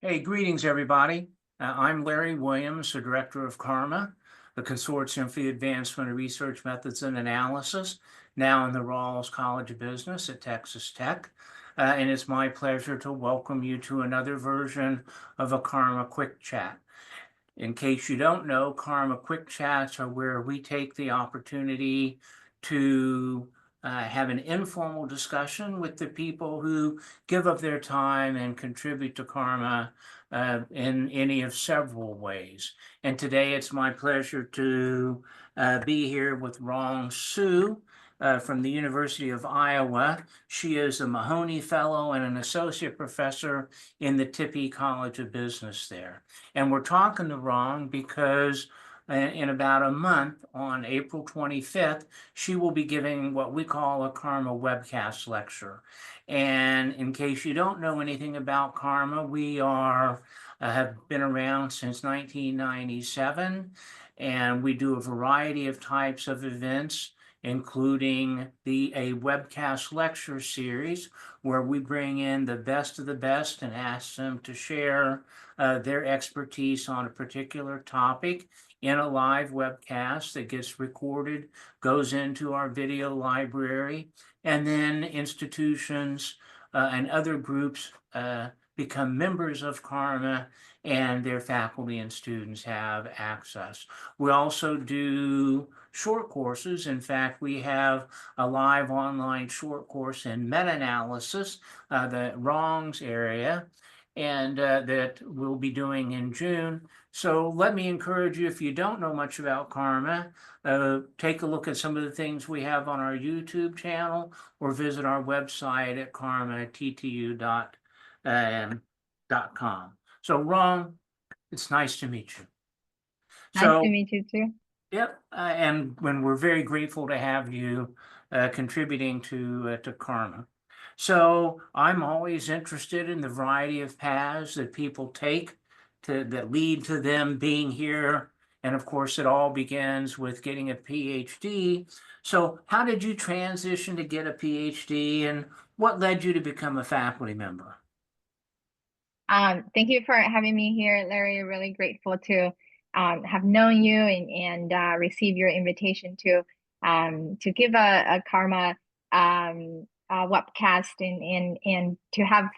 Hey, greetings, everybody. I'm Larry Williams, the Director of CARMA, the Consortium for the Advancement of Research Methods and Analysis, now in the Rawls College of Business at Texas Tech. And it's my pleasure to welcome you to another version of a CARMA Quick Chat. In case you don't know, CARMA Quick Chats are where we take the opportunity to have an informal discussion with the people who give of their time and contribute to CARMA in any of several ways. And today it's my pleasure to be here with Rong from the University of Iowa. She is a Mahoney Fellow and an Associate Professor in the Tippie College of Business there. And we're talking to Rong because in about a month, on April 25th, she will be giving what we call a CARMA webcast lecture. And in case you don't know anything about CARMA, we have been around since 1997, and we do a variety of types of events, including a webcast lecture series where we bring in the best of the best and ask them to share their expertise on a particular topic in a live webcast that gets recorded, goes into our video library, and then institutions and other groups become members of CARMA, and their faculty and students have access. We also do short courses. In fact, we have a live online short course in meta-analysis, the Rong's area, and that we'll be doing in June. So let me encourage you, if you don't know much about CARMA, take a look at some of the things we have on our YouTube channel or visit our website at karmattu.com. So Rong, it's nice to meet you. Nice to meet you too. Yep, and when we're very grateful to have you contributing to CARMA. So I'm always interested in the variety of paths that people take that lead to them being here. And of course, it all begins with getting a PhD. So how did you transition to get a PhD, and what led you to become a faculty member? Thank you for having me here, Larry. Really grateful to have known you and receive your invitation to give a CARMA webcast and to have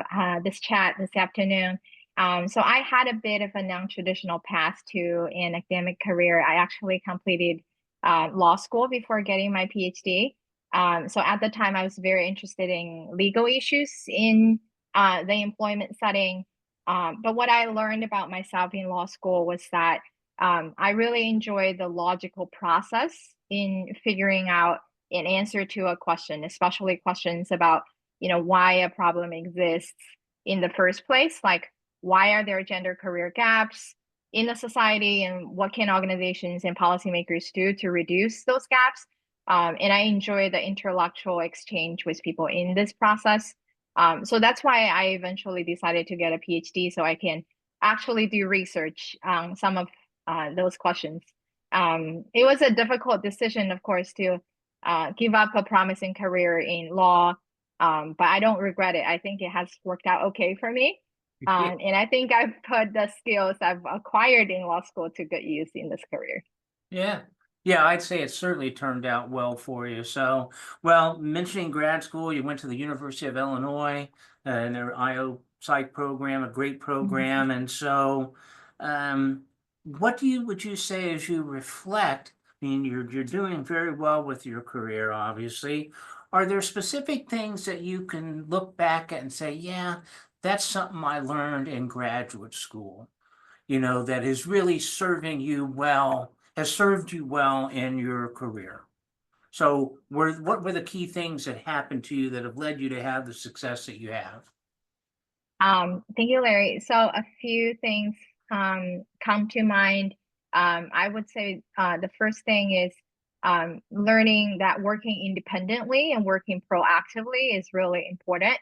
this chat this afternoon. So I had a bit of a non-traditional path to an academic career. I actually completed law school before getting my PhD. So at the time, I was very interested in legal issues in the employment setting. But what I learned about myself in law school was that I really enjoyed the logical process in figuring out an answer to a question, especially questions about, why a problem exists in the first place, like why are there gender career gaps in the society, and what can organizations and policymakers do to reduce those gaps? And I enjoy the intellectual exchange with people in this process. So that's why I eventually decided to get a PhD so I can actually do research on some of those questions. It was a difficult decision, of course, to give up a promising career in law, but I don't regret it. I think it has worked out okay for me. And I think I've put the skills I've acquired in law school to good use in this career. Yeah. Yeah, I'd say it certainly turned out well for you. So, well, mentioning grad school, you went to the University of Illinois and their IO Psych program, a great program. And so, what would you say as you reflect? I mean, you're doing very well with your career, obviously. Are there specific things that you can look back at and say, yeah, that's something I learned in graduate school, that is really serving you well, has served you well in your career? So what were the key things that happened to you that have led you to have the success that you have? Thank you, Larry. So a few things come to mind. I would say the first thing is learning that working independently and working proactively is really important.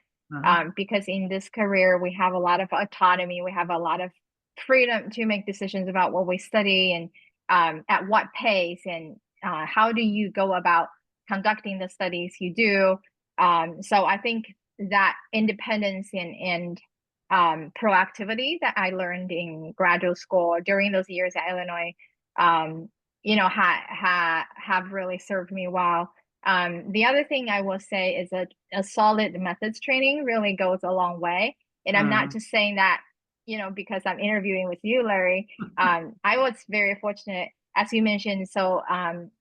Because in this career, we have a lot of autonomy, we have a lot of freedom to make decisions about what we study and at what pace, and how do you go about conducting the studies you do. So I think that independence and proactivity that I learned in graduate school during those years at Illinois, um, have really served me well. The other thing I will say is that a solid methods training really goes a long way. And I'm not Mhm. just saying that, because I'm interviewing with you, Larry. I was very fortunate, as you mentioned. So,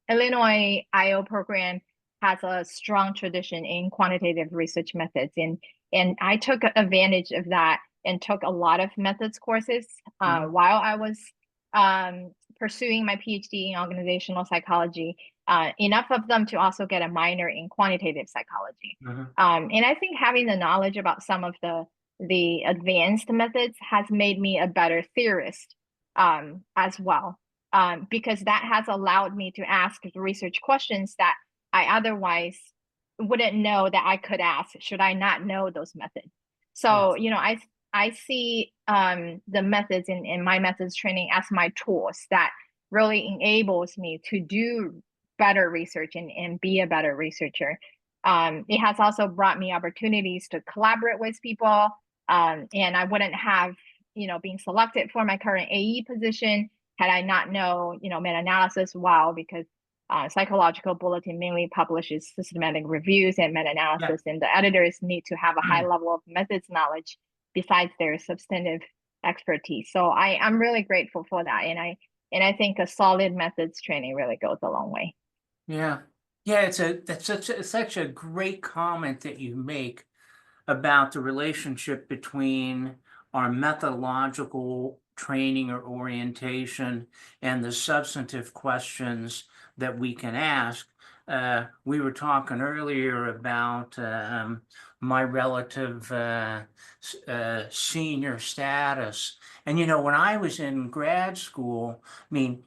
Illinois IO program has a strong tradition in quantitative research methods, and I took advantage of that and took a lot of methods courses Mhm. while I was pursuing my PhD in organizational psychology, enough of them to also get a minor in quantitative psychology. Mhm. And I think having the knowledge about some of the advanced methods has made me a better theorist as well, because that has allowed me to ask research questions that I otherwise wouldn't know that I could ask should I not know those methods. So, Yes. I see the methods in my methods training as my tools that really enables me to do better research and be a better researcher. It has also brought me opportunities to collaborate with people, and I wouldn't have, been selected for my current AE position had I not know, meta-analysis well, because Psychological Bulletin mainly publishes systematic reviews and Yeah. meta-analysis, and the editors need to have a high level of methods knowledge besides their substantive expertise. So I'm really grateful for that, and I think a solid methods training really goes a long way. Yeah. Yeah, it's such a great comment that you make about the relationship between our methodological training or orientation and the substantive questions that we can ask. We were talking earlier about my relative senior status. And, when I was in grad school, I mean,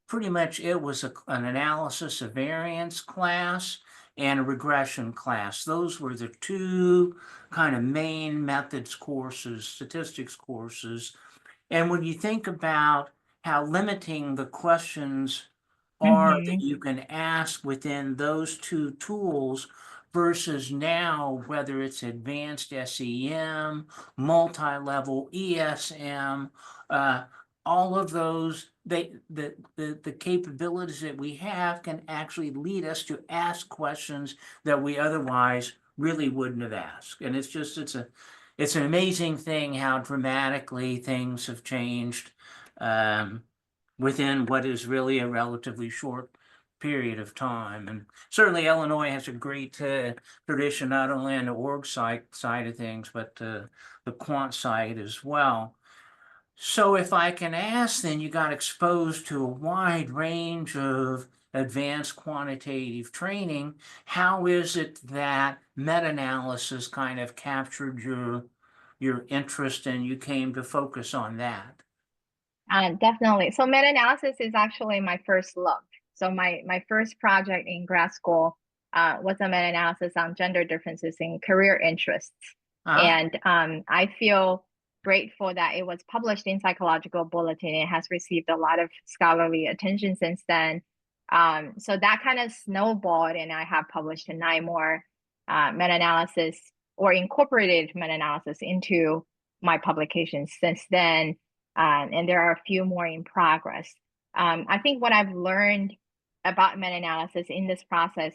pretty much it was an analysis of variance class and a regression class. Those were the two kind of main methods courses, statistics courses. And when you think about how limiting the questions are that Mm-hmm. you can ask within those two tools versus now, whether it's advanced SEM, multi-level ESM, all of those, the capabilities that we have can actually lead us to ask questions that we otherwise really wouldn't have asked. And it's an amazing thing how dramatically things have changed um, within what is really a relatively short period of time. And certainly Illinois has a great tradition, not only on the org side of things, but the quant side as well. So if I can ask, then you got exposed to a wide range of advanced quantitative training. How is it that meta-analysis kind of captured your interest and you came to focus on that? Definitely. So meta-analysis is actually my first love. So my first project in grad school was a meta-analysis on gender differences in career interests. Uh-huh. And I feel grateful that it was published in Psychological Bulletin. It has received a lot of scholarly attention since then. So that kind of snowballed, and I have published 9 more meta-analysis or incorporated meta-analysis into my publications since then, and there are a few more in progress. I think what I've learned about meta-analysis in this process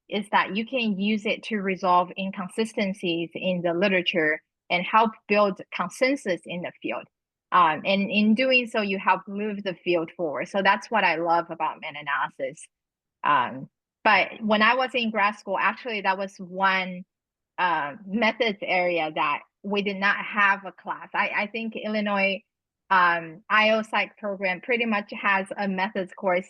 is that you can use it to resolve inconsistencies in the literature and help build consensus in the field. And in doing so, you help move the field forward. So that's what I love about meta-analysis. But when I was in grad school, actually, that was one methods area that we did not have a class. I think Illinois IO Psych program pretty much has a methods course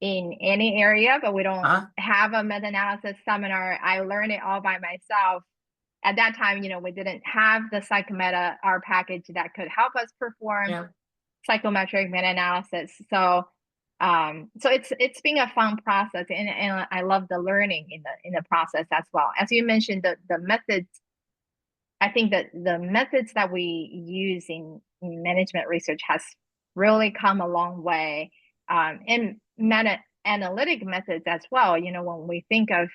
in any area, but we don't Uh-huh. have a meta-analysis seminar. I learned it all by myself. At that time, we didn't have the psychometa R package that could help us perform Yeah. psychometric meta-analysis. So it's been a fun process, and I love the learning in the process as well. As you mentioned, the methods, I think that the methods that we use in management research has really come a long way. And meta analytic methods as well. When we think of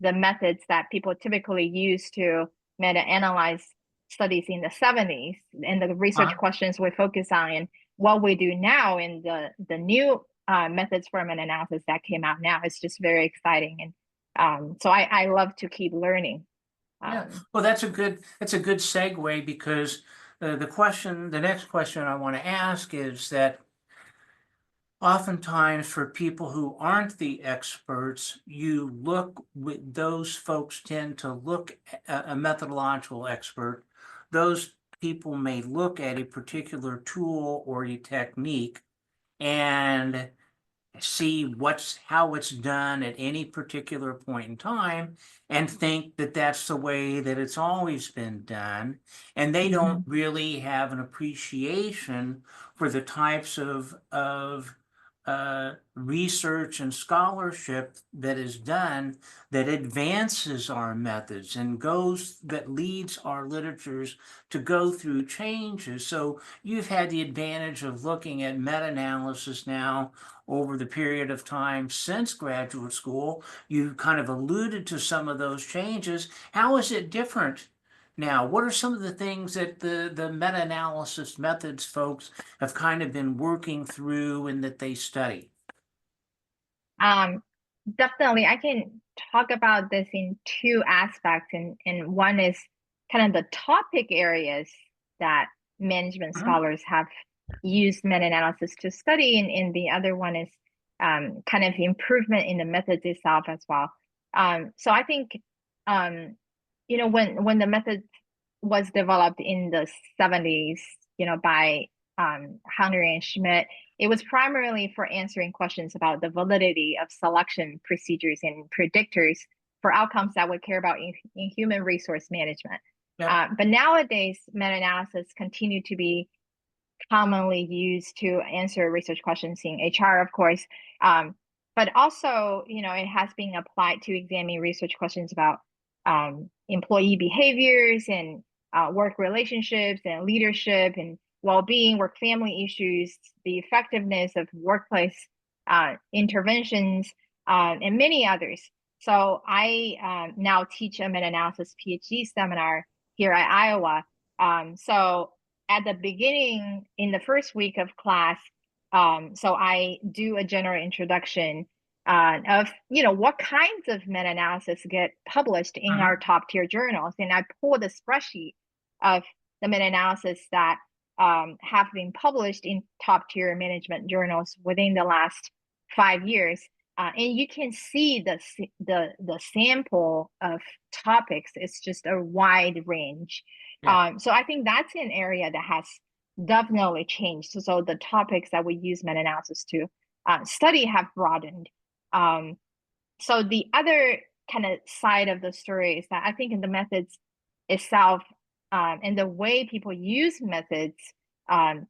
the methods that people typically use to meta analyze studies in the 70s and the research Uh, questions we focus on and what we do now in the new methods for meta-analysis that came out now is just very exciting. And so I love to keep learning. yeah, Um, well, that's a good segue because the next question I want to ask is that oftentimes for people who aren't the experts, you look with those folks tend to look at a methodological expert. Those people may look at a particular tool or a technique and see how it's done at any particular point in time and think that that's the way that it's always been done. And they don't mhm. really have an appreciation for the types of research and scholarship that is done that advances our methods and that leads our literatures to go through changes. So you've had the advantage of looking at meta-analysis now over the period of time since graduate school. You kind of alluded to some of those changes. How is it different now? What are some of the things that the meta-analysis methods folks have kind of been working through and that they study? Um, Definitely, I can talk about this in two aspects, and one is kind of the topic areas that management Mhm. scholars have used meta-analysis to study, and the other one is kind of improvement in the methods itself as well. So I think when the method was developed in the 70s, by Hunter and Schmidt, it was primarily for answering questions about the validity of selection procedures and predictors for outcomes that we care about in human resource management. Yep. But nowadays, meta-analysis continue to be commonly used to answer research questions in HR, of course. But also, it has been applied to examine research questions about employee behaviors and work relationships and leadership and well-being, work family issues, the effectiveness of workplace interventions, and many others. So I now teach a meta-analysis PhD seminar here at Iowa. So at the beginning, in the first week of class, so I do a general introduction of what kinds of meta-analysis get published in our Mhm. top tier journals, and I pull the spreadsheet of the meta-analysis that have been published in top tier management journals within the last 5 years. And you can see the sample of topics. It's just a wide range. Yeah. So I think that's an area that has definitely changed. So the topics that we use meta-analysis to study have broadened. Um, so the other kind of side of the story is that I think in the methods itself and the way people use methods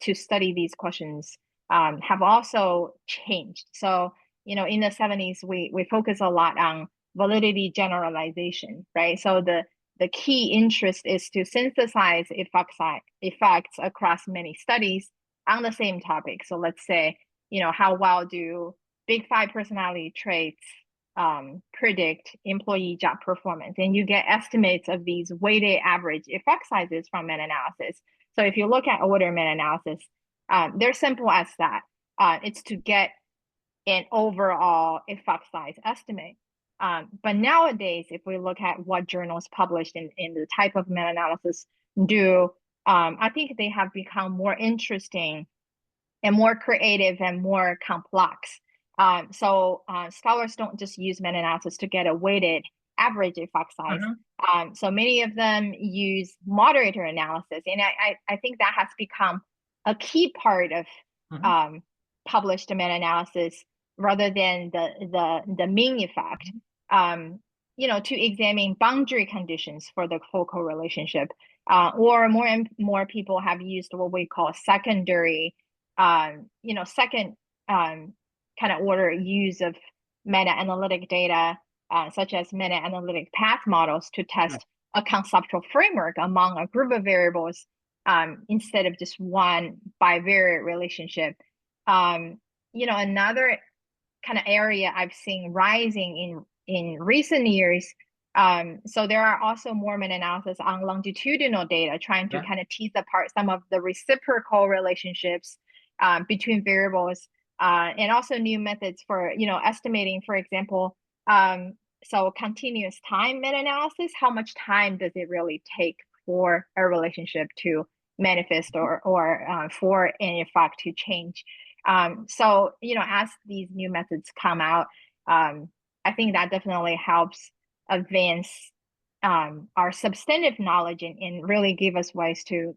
to study these questions have also changed. So, in the 70s, we focus a lot on validity generalization, right? So the key interest is to synthesize effects across many studies on the same topic. So let's say, how well do big five personality traits predict employee job performance? And you get estimates of these weighted average effect sizes from meta-analysis. So if you look at order meta-analysis, they're simple as that. It's to get an overall effect size estimate. But nowadays, if we look at what journals published in the type of meta-analysis do, I think they have become more interesting and more creative and more complex. So scholars don't just use meta-analysis to get a weighted average effect size. Mhm. So many of them use moderator analysis, and I think that has become a key part of Mhm. um, published meta-analysis rather than the mean effect. To examine boundary conditions for the focal relationship, or more and more people have used what we call secondary second kind of order use of meta-analytic data, such as meta-analytic path models to Yeah. test a conceptual framework among a group of variables instead of just one bivariate relationship. Another kind of area I've seen rising in recent years So there are also more meta-analysis on longitudinal data, trying to Yeah. kind of tease apart some of the reciprocal relationships between variables, and also new methods for estimating, for example, so continuous time meta-analysis. How much time does it really take for a relationship to manifest or for an effect to change? So as these new methods come out, I think that definitely helps advance our substantive knowledge and really give us ways to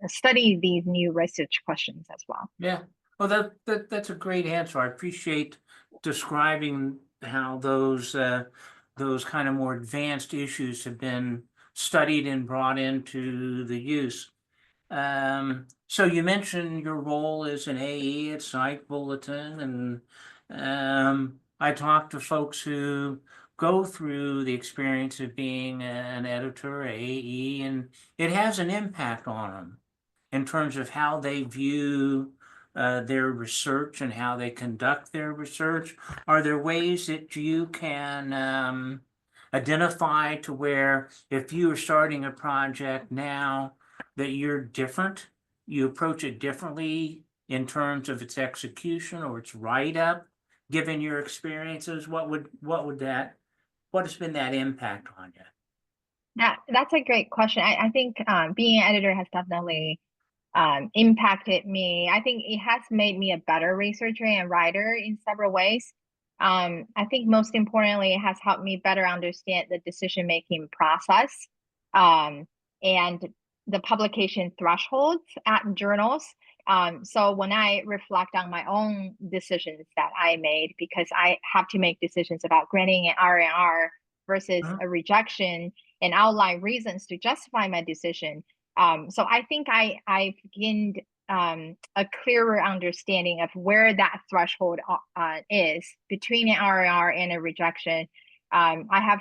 study these new research questions as well. Yeah. Well, that's a great answer. I appreciate describing how those kind of more advanced issues have been studied and brought into the use. So you mentioned your role as an AE at Psych Bulletin, and I talk to folks who go through the experience of being an editor, AE, and it has an impact on them in terms of how they view their research and how they conduct their research. Are there ways that you can identify to where if you are starting a project now that you're different, you approach it differently in terms of its execution or its write-up, given your experiences? What has been that impact on you? That's a great question. I think being an editor has definitely impacted me. I think it has made me a better researcher and writer in several ways. I think most importantly, it has helped me better understand the decision-making process, and the publication thresholds at journals. So when I reflect on my own decisions that I made, because I have to make decisions about granting an R&R versus Huh? a rejection and outline reasons to justify my decision. So I think I've gained a clearer understanding of where that threshold is between an RR and a rejection. I have,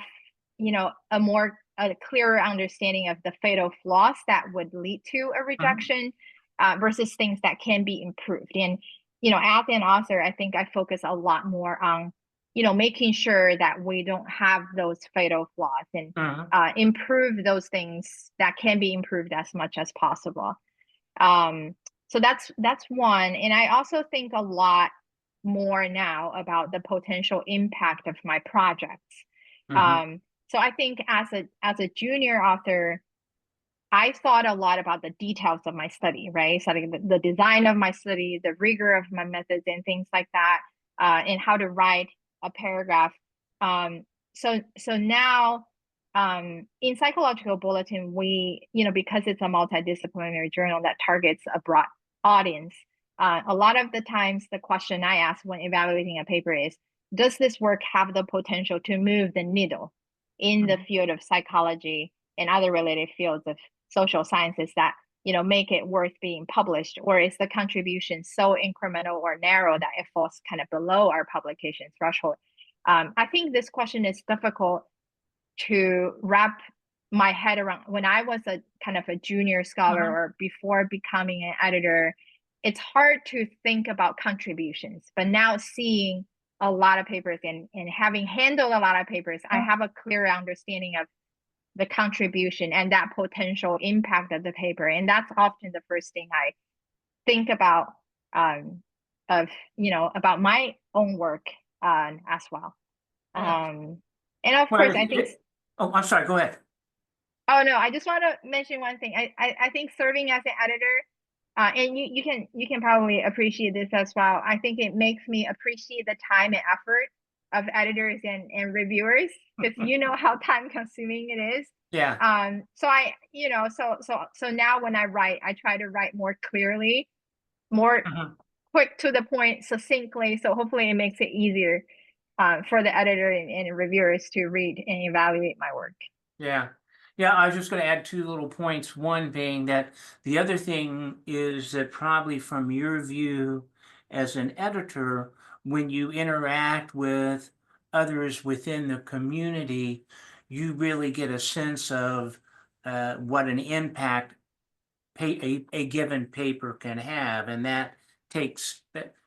a clearer understanding of the fatal flaws that would lead to a Mhm. rejection versus things that can be improved. And as an author, I think I focus a lot more on making sure that we don't have those fatal flaws and Mhm. improve those things that can be improved as much as possible. Um, so that's one. And I also think a lot more now about the potential impact of my projects. Mhm. Um, so I think as a junior author, I thought a lot about the details of my study, right? So like the design of my study, the rigor of my methods, and things like that, and how to write a paragraph. So now, in Psychological Bulletin, because it's a multidisciplinary journal that targets a broad audience, a lot of the times the question I ask when evaluating a paper is, does this work have the potential to move the needle in the Mhm. field of psychology and other related fields of social sciences that make it worth being published, or is the contribution so incremental or narrow that it falls kind of below our publication threshold? I think this question is difficult to wrap my head around. When I was a kind of a junior scholar Mhm. or before becoming an editor, it's hard to think about contributions. But now seeing a lot of papers and having handled a lot of papers, I have a clear understanding of the contribution and that potential impact of the paper. And that's often the first thing I think about, um, of about my own work as well. Yeah. And of Well, course, I think. oh, I'm sorry. Go ahead. Oh no, I just want to mention one thing. I think serving as an editor, and you can probably appreciate this as well. I think it makes me appreciate the time and effort of editors and reviewers, because you know how time consuming it is. Yeah. So I, so now when I write, I try to write more clearly, more Mhm. quick to the point, succinctly. So hopefully it makes it easier for the editor and reviewers to read and evaluate my work. Yeah. Yeah, I was just going to add two little points. One being that the other thing is that probably from your view as an editor, when you interact with others within the community, you really get a sense of what an impact a given paper can have. And that takes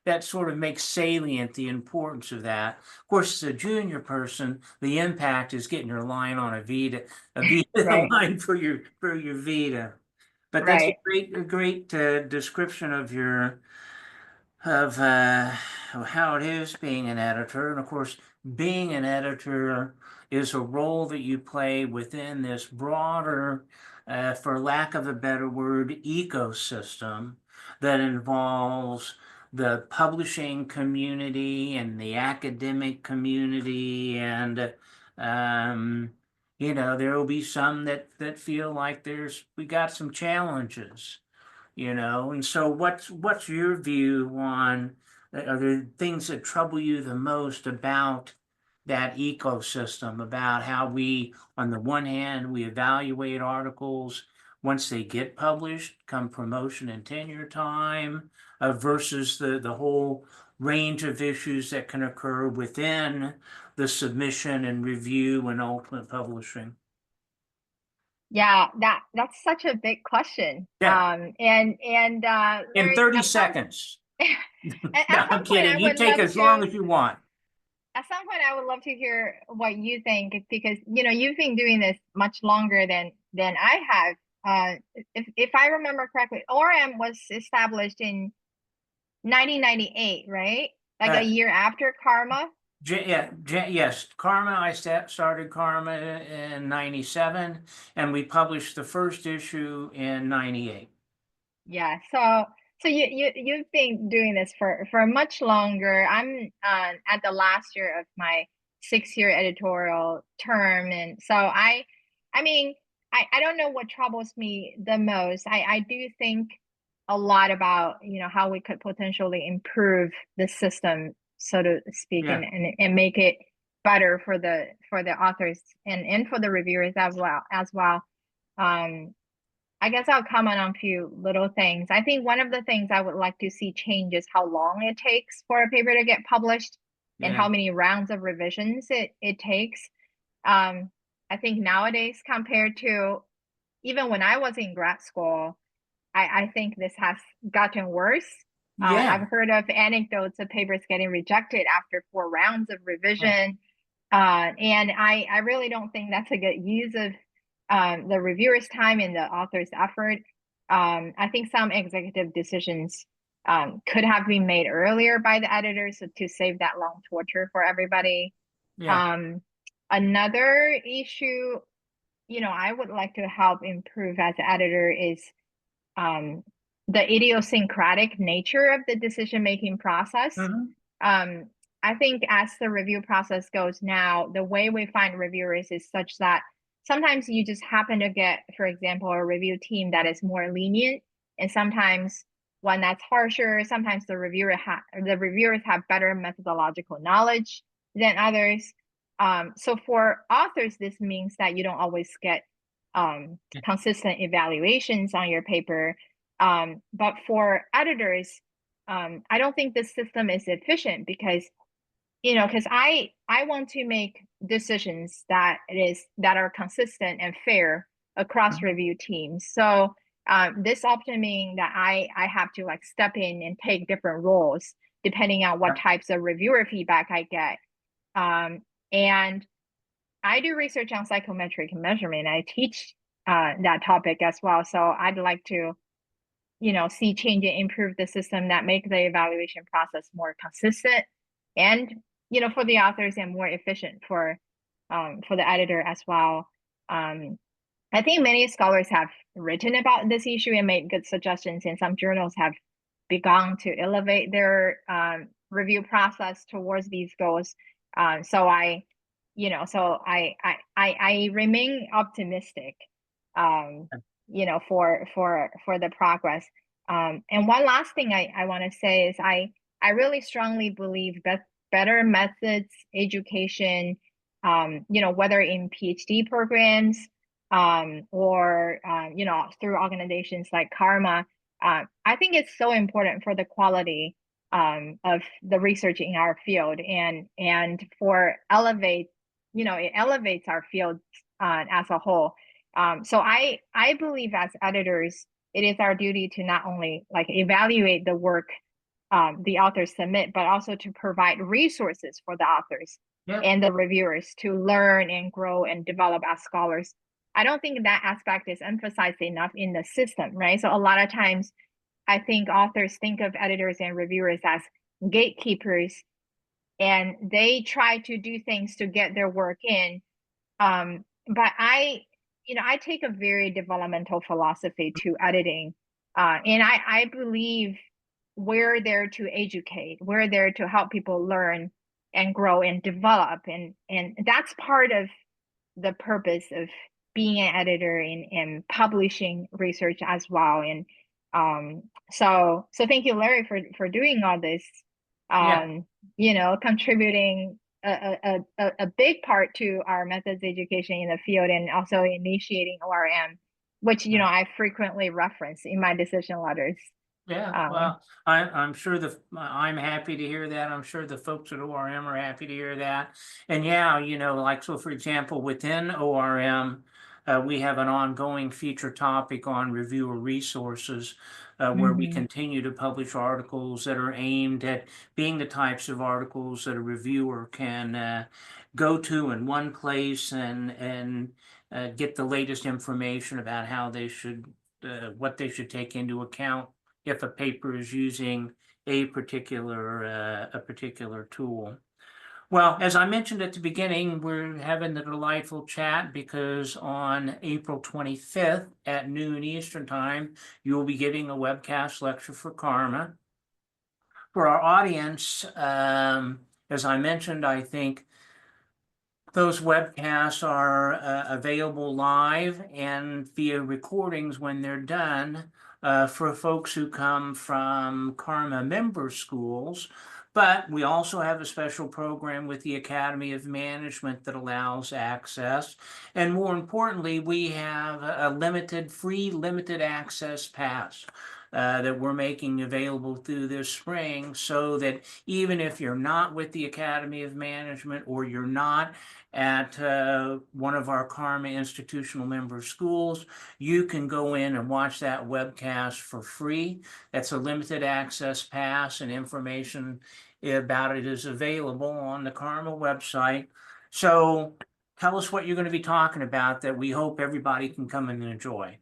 that sort of makes salient the importance of that. Of course, as a junior person, the impact is getting your line on a Vita Right, line for your Vita. But that's right. a great description of your of how it is being an editor. And of course, being an editor is a role that you play within this broader, for lack of a better word, ecosystem that involves the publishing community and the academic community. And, um, there will be some that feel like we got some challenges, and so what's your view on, are there things that trouble you the most about that ecosystem, about how we, on the one hand, we evaluate articles once they get published, come promotion and tenure time, versus the whole range of issues that can occur within the submission and review and ultimate publishing? Yeah, that's such a big question. Yeah, And in Larry, 30 seconds. No, at some I'm point kidding. I You would take love as long to as you want. at some point I would love to hear what you think, because you've been doing this much longer than I have. If I remember correctly, ORM was established in 1998, right? Like a Right. year after Karma. Yes, Karma, started Karma in 97, and we published the first issue in 98. Yeah. So you've been doing this for much longer. I'm at the last year of my 6-year editorial term, and so I mean, I don't know what troubles me the most. I do think a lot about how we could potentially improve the system, so to speak, Yeah. and make it better for the authors and for the reviewers as well. Um, I guess I'll comment on a few little things. I think one of the things I would like to see change is how long it takes for a paper to get published and Yeah. how many rounds of revisions it takes. Um, I think nowadays, compared to even when I was in grad school, I think this has gotten worse. Yeah. I've heard of anecdotes of papers getting rejected after 4 rounds of Oh, revision. And I really don't think that's a good use of the reviewer's time and the author's effort. I think some executive decisions could have been made earlier by the editors to save that long torture for everybody. yeah. Um, Another issue, I would like to help improve as an editor is um, the idiosyncratic nature of the decision-making process. Hmm. Um, I think as the review process goes now, the way we find reviewers is such that sometimes you just happen to get, for example, a review team that is more lenient, and sometimes one that's harsher. Sometimes the reviewers have better methodological knowledge than others. So for authors, this means that you don't always get consistent evaluations on your paper. But for editors, I don't think this system is efficient because because I want to make decisions that are consistent and fair across review teams. So this often means that I have to like step in and take different roles depending on what types of reviewer feedback I get. And I do research on psychometric measurement. I teach that topic as well. So I'd like to see change and improve the system that make the evaluation process more consistent and, for the authors and more efficient for the editor as well. I think many scholars have written about this issue and made good suggestions, and some journals have begun to elevate their review process towards these goals. So I remain optimistic, um, for the progress. And one last thing I want to say is I really strongly believe that better methods, education, whether in PhD programs, or through organizations like Karma, I think it's so important for the quality of the research in our field, and for it elevates our field as a whole. So I believe as editors, it is our duty to not only like evaluate the work the authors submit, but also to provide resources for the authors Yeah, and the reviewers to learn and grow and develop as scholars. I don't think that aspect is emphasized enough in the system, right? So a lot of times I think authors think of editors and reviewers as gatekeepers, and they try to do things to get their work in. But I take a very developmental philosophy to editing, and I believe we're there to educate, we're there to help people learn and grow and develop, and that's part of the purpose of being an editor and publishing research as well. And so thank you, Larry, for doing all this, yeah, contributing a big part to our methods education in the field, and also initiating ORM, which yeah. I frequently reference in my decision letters. Yeah, um, well, I'm sure I'm happy to hear that. I'm sure the folks at ORM are happy to hear that. And yeah, like, so for example, within ORM, we have an ongoing feature topic on reviewer resources, where we mhm. continue to publish articles that are aimed at being the types of articles that a reviewer can go to in one place and get the latest information about how they should, what they should take into account if a paper is using a particular tool. Well, as I mentioned at the beginning, we're having the delightful chat because on April 25th at noon Eastern Time, you will be giving a webcast lecture for Karma. For our audience, as I mentioned, I think those webcasts are available live and via recordings when they're done, for folks who come from Karma member schools. But we also have a special program with the Academy of Management that allows access. And more importantly, we have a free limited access pass that we're making available through this spring, so that even if you're not with the Academy of Management, or you're not at one of our Karma institutional member schools, you can go in and watch that webcast for free. That's a limited access pass, and information about it is available on the Karma website. So tell us what you're going to be talking about that we hope everybody can come and enjoy.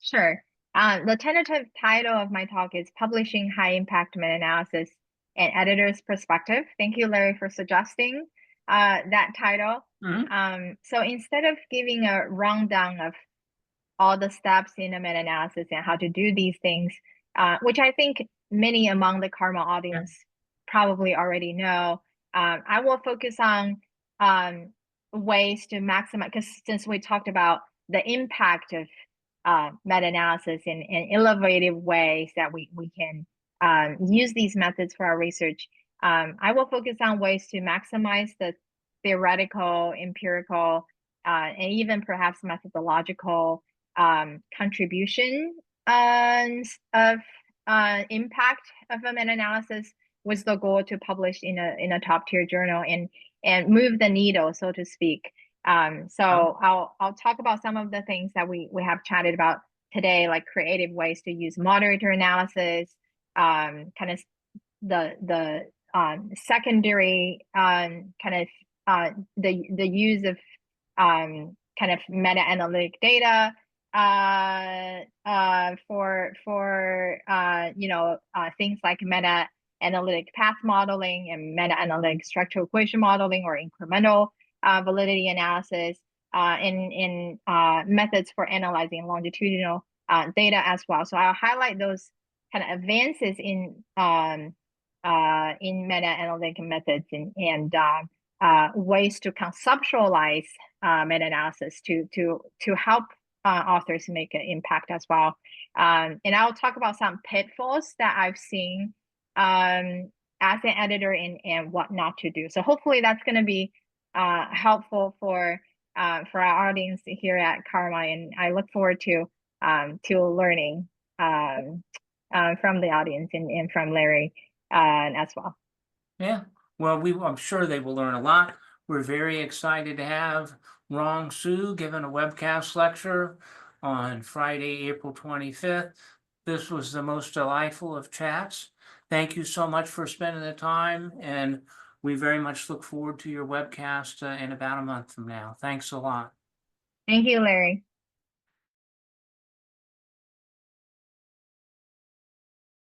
Sure. The tentative title of my talk is Publishing High Impact Meta-Analysis and Editor's Perspective. Thank you, Larry, for suggesting that title. Mhm. So instead of giving a rundown of all the steps in a meta-analysis and how to do these things, which I think many among the Karma Yeah. audience probably already know, I will focus on ways to maximize, because since we talked about the impact of meta-analysis in innovative ways that we can use these methods for our research, I will focus on ways to maximize the theoretical, empirical, and even perhaps methodological contribution of impact of a meta-analysis, with the goal to publish in a top tier journal and move the needle, so to speak. So I'll talk about some of the things that we have chatted about today, like creative ways to use moderator analysis, kind of the secondary kind of the use of kind of meta-analytic data for things like meta-analytic path modeling and meta-analytic structural equation modeling, or incremental validity analysis, in methods for analyzing longitudinal data as well. So I'll highlight those kind of advances in meta-analytic methods and ways to conceptualize meta-analysis to help authors make an impact as well. And I'll talk about some pitfalls that I've seen as an editor and what not to do. So hopefully that's going to be helpful for our audience here at Karma, and I look forward to learning from the audience and from Larry as well. Yeah, well, I'm sure they will learn a lot. We're very excited to have Rong Su giving a webcast lecture on Friday, April 25th. This was the most delightful of chats. Thank you so much for spending the time, and we very much look forward to your webcast in about a month from now. Thanks a lot. Thank you, Larry.